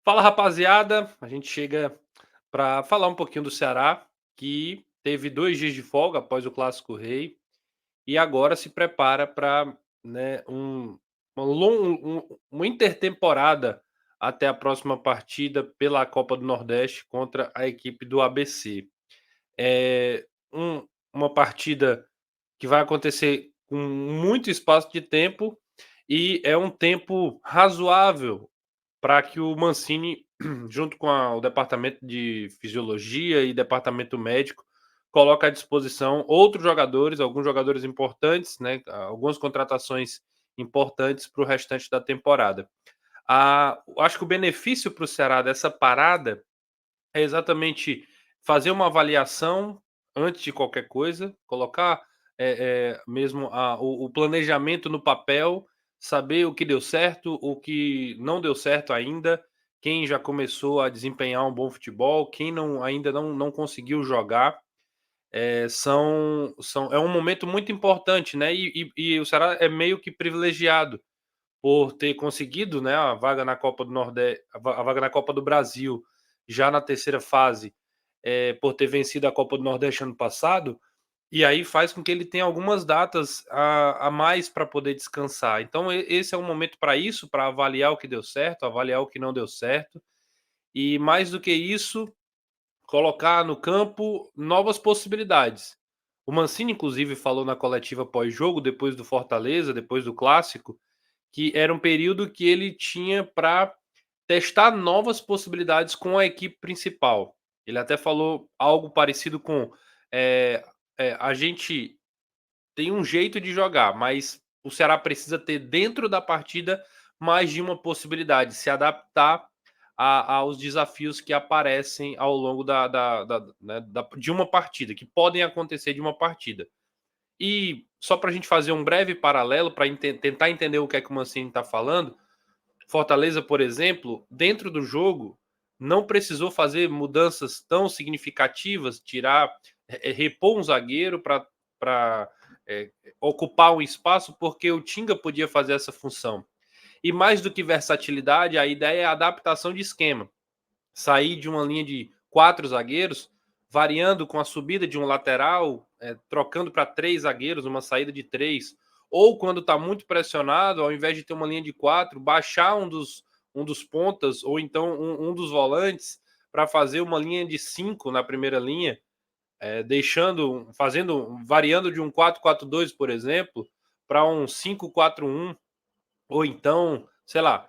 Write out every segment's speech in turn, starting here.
Fala, rapaziada. A gente chega para falar um pouquinho do Ceará, que teve 2 dias de folga após o Clássico Rei e agora se prepara para, né, uma intertemporada até a próxima partida pela Copa do Nordeste contra a equipe do ABC. É uma partida que vai acontecer com muito espaço de tempo e é um tempo razoável para que o Mancini, junto com o departamento de fisiologia e departamento médico, coloque à disposição outros jogadores, alguns jogadores importantes, né, algumas contratações importantes para o restante da temporada. Acho que o benefício para o Ceará dessa parada é exatamente fazer uma avaliação antes de qualquer coisa, colocar, mesmo o planejamento no papel, saber o que deu certo, o que não deu certo ainda, quem já começou a desempenhar um bom futebol, quem ainda não conseguiu jogar. É um momento muito importante, né, e o Ceará é meio que privilegiado por ter conseguido, né, a vaga na Copa do Nordeste, a vaga na Copa do Brasil, já na terceira fase, por ter vencido a Copa do Nordeste ano passado, e aí faz com que ele tenha algumas datas a mais para poder descansar. Então esse é um momento para isso, para avaliar o que deu certo, avaliar o que não deu certo, e mais do que isso, colocar no campo novas possibilidades. O Mancini inclusive falou na coletiva pós-jogo, depois do Fortaleza, depois do clássico, que era um período que ele tinha para testar novas possibilidades com a equipe principal. Ele até falou algo parecido com, eh a gente tem um jeito de jogar, mas o Ceará precisa ter dentro da partida mais de uma possibilidade, se adaptar aos desafios que aparecem ao longo de uma partida, que podem acontecer de uma partida. E só para a gente fazer um breve paralelo, para tentar entender o que é que o Mancini está falando, Fortaleza, por exemplo, dentro do jogo, não precisou fazer mudanças tão significativas, repor um zagueiro para ocupar um espaço, porque o Tinga podia fazer essa função. E mais do que versatilidade, a ideia é a adaptação de esquema. Sair de uma linha de 4 zagueiros, variando com a subida de um lateral, trocando para 3 zagueiros, uma saída de 3, ou quando está muito pressionado, ao invés de ter uma linha de 4, baixar um dos pontas, ou então um dos volantes, para fazer uma linha de 5 na primeira linha, variando de um 4-4-2, por exemplo, para um 5-4-1, ou então, sei lá,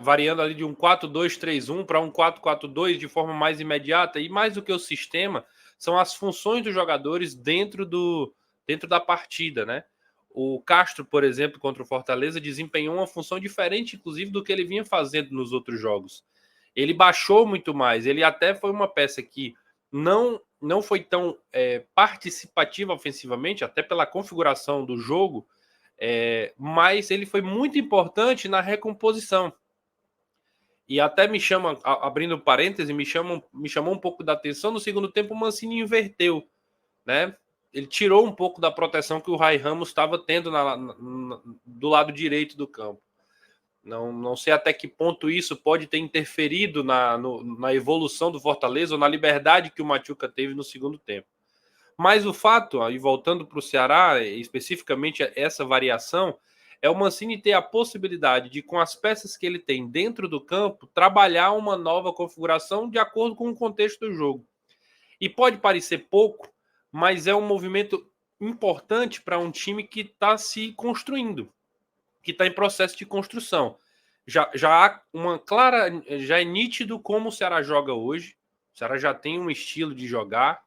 variando ali de um 4-2-3-1 para um 4-4-2 de forma mais imediata. E mais do que o sistema, são as funções dos jogadores dentro da partida, né? O Castro, por exemplo, contra o Fortaleza, desempenhou uma função diferente, inclusive, do que ele vinha fazendo nos outros jogos. Ele baixou muito mais. Ele até foi uma peça que não foi tão participativa ofensivamente, até pela configuração do jogo, mas ele foi muito importante na recomposição. E até me chama, abrindo parêntese, me chamou um pouco da atenção. No segundo tempo, o Mancini inverteu, né? Ele tirou um pouco da proteção que o Rai Ramos estava tendo do lado direito do campo. Não sei até que ponto isso pode ter interferido na evolução do Fortaleza ou na liberdade que o Machuca teve no segundo tempo. Mas o fato, aí voltando para o Ceará, especificamente essa variação, é o Mancini ter a possibilidade de, com as peças que ele tem dentro do campo, trabalhar uma nova configuração de acordo com o contexto do jogo. E pode parecer pouco, mas é um movimento importante para um time que está se construindo, que está em processo de construção. Já há uma clara, já é nítido como o Ceará joga hoje. O Ceará já tem um estilo de jogar,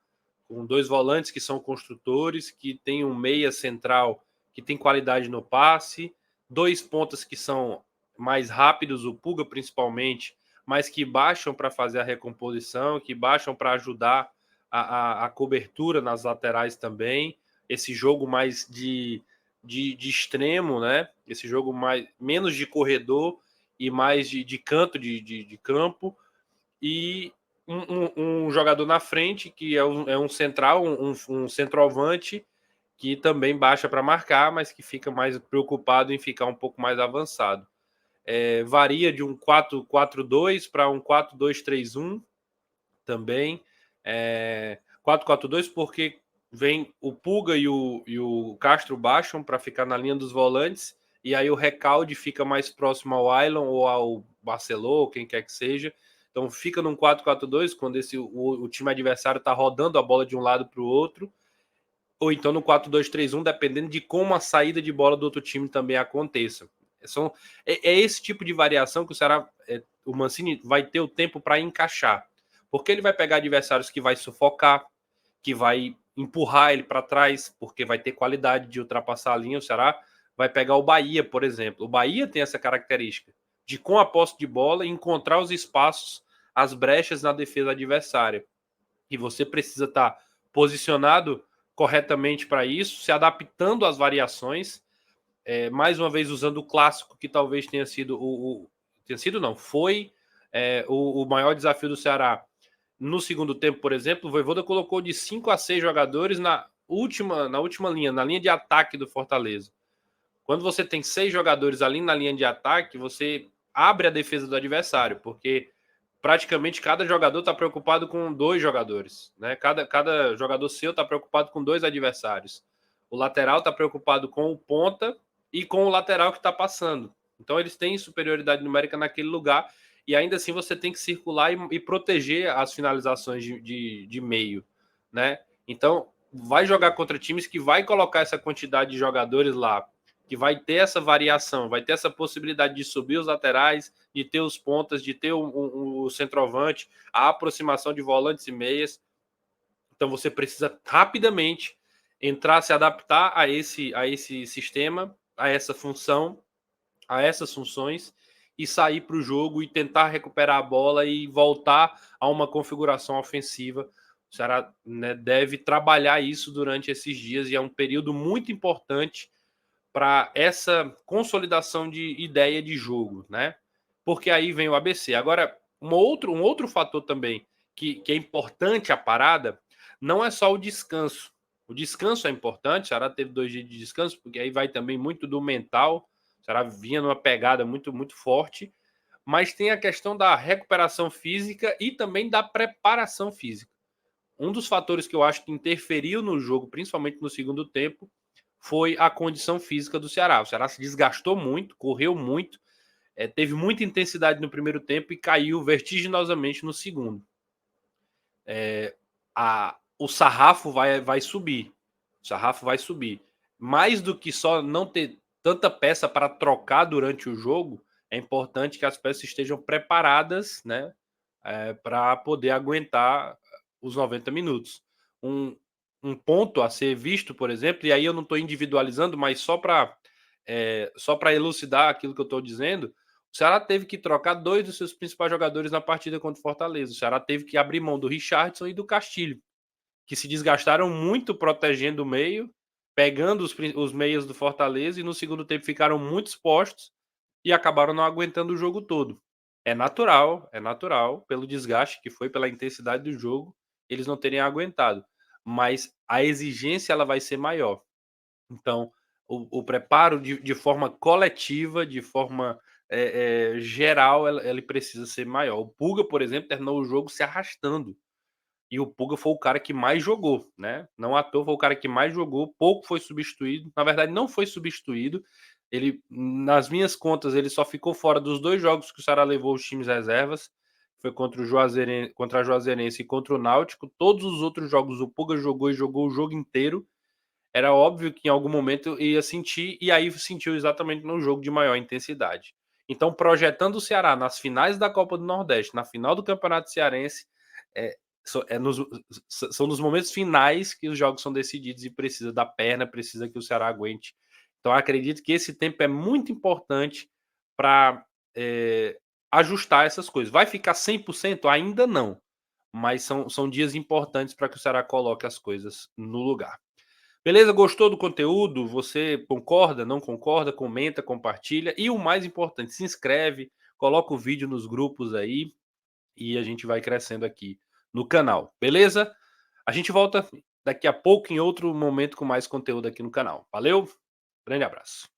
com 2 volantes que são construtores, que tem um meia central que tem qualidade no passe, 2 pontas que são mais rápidos, o Puga principalmente, mas que baixam para fazer a recomposição, que baixam para ajudar a cobertura nas laterais também. Esse jogo mais de extremo, né? Esse jogo menos de corredor e mais de canto de campo. E um jogador na frente, que é um central, um centroavante, que também baixa para marcar, mas que fica mais preocupado em ficar um pouco mais avançado. varia de um 4-4-2 para um 4-2-3-1 também. 4-4-2 porque vem o Puga e o Castro baixam para ficar na linha dos volantes, e aí o Recalde fica mais próximo ao Ailon ou ao Barcelô, quem quer que seja. Então fica num 4-4-2 quando o time adversário está rodando a bola de um lado para o outro, ou então no 4-2-3-1, dependendo de como a saída de bola do outro time também aconteça. É esse tipo de variação que o Ceará, o Mancini vai ter o tempo para encaixar, porque ele vai pegar adversários que vai sufocar, que vai empurrar ele para trás, porque vai ter qualidade de ultrapassar a linha. O Ceará vai pegar o Bahia, por exemplo. O Bahia tem essa característica de, com a posse de bola, encontrar os espaços, as brechas na defesa adversária. E você precisa estar posicionado corretamente para isso, se adaptando às variações. Mais uma vez usando o clássico que talvez tenha sido foi o maior desafio do Ceará no segundo tempo. Por exemplo, o Vojvoda colocou de 5 a 6 jogadores na última linha, na linha de ataque do Fortaleza. Quando você tem 6 jogadores ali na linha de ataque, você abre a defesa do adversário, porque praticamente cada jogador está preocupado com 2 jogadores, né? Cada jogador seu está preocupado com 2 adversários. O lateral está preocupado com o ponta e com o lateral que está passando. Então eles têm superioridade numérica naquele lugar, e ainda assim você tem que circular e proteger as finalizações de meio, né? Então vai jogar contra times que vai colocar essa quantidade de jogadores lá, que vai ter essa variação, vai ter essa possibilidade de subir os laterais, de ter os pontas, de ter o centroavante, a aproximação de volantes e meias. Então você precisa rapidamente entrar, se adaptar a esse sistema, a essa função, a essas funções, e sair para o jogo e tentar recuperar a bola e voltar a uma configuração ofensiva. O Ceará, né, deve trabalhar isso durante esses dias, e é um período muito importante para essa consolidação de ideia de jogo, né? Porque aí vem o ABC. Agora, um outro fator também que é importante a parada não é só o descanso. O descanso é importante, o Ceará teve 2 dias de descanso, porque aí vai também muito do mental. O Ceará vinha numa pegada muito, muito forte, mas tem a questão da recuperação física e também da preparação física. Um dos fatores que eu acho que interferiu no jogo, principalmente no segundo tempo, foi a condição física do Ceará. O Ceará se desgastou muito, correu muito, teve muita intensidade no primeiro tempo e caiu vertiginosamente no segundo. O sarrafo vai subir. O sarrafo vai subir. Mais do que só não ter tanta peça para trocar durante o jogo, é importante que as peças estejam preparadas, né, para poder aguentar os 90 minutos. Um ponto a ser visto, por exemplo, e aí eu não estou individualizando, mas só para elucidar aquilo que eu estou dizendo, o Ceará teve que trocar 2 dos seus principais jogadores na partida contra o Fortaleza. O Ceará teve que abrir mão do Richardson e do Castilho, que se desgastaram muito protegendo o meio, pegando os meias do Fortaleza, e no segundo tempo ficaram muito expostos e acabaram não aguentando o jogo todo. É natural, pelo desgaste que foi, pela intensidade do jogo, eles não terem aguentado. Mas a exigência ela vai ser maior. Então, o preparo de forma coletiva, de forma geral, ele precisa ser maior. O Puga, por exemplo, terminou o jogo se arrastando. E o Puga foi o cara que mais jogou, né? Não à toa foi o cara que mais jogou, pouco foi substituído. Na verdade, não foi substituído. Ele, nas minhas contas, ele só ficou fora dos 2 jogos que o Ceará levou os times reservas. Foi contra a Juazeirense e contra o Náutico. Todos os outros jogos o Puga jogou, e jogou o jogo inteiro. Era óbvio que em algum momento ia sentir, e aí sentiu exatamente no jogo de maior intensidade. Então, projetando o Ceará nas finais da Copa do Nordeste, na final do Campeonato Cearense, é, são nos momentos finais que os jogos são decididos, e precisa da perna, precisa que o Ceará aguente. Então, acredito que esse tempo é muito importante para ajustar essas coisas. Vai ficar 100%? Ainda não, mas são dias importantes para que o Ceará coloque as coisas no lugar. Beleza? Gostou do conteúdo? Você concorda, não concorda? Comenta, compartilha. E o mais importante, se inscreve, coloca o vídeo nos grupos aí, e a gente vai crescendo aqui no canal. Beleza? A gente volta daqui a pouco em outro momento com mais conteúdo aqui no canal. Valeu? Grande abraço.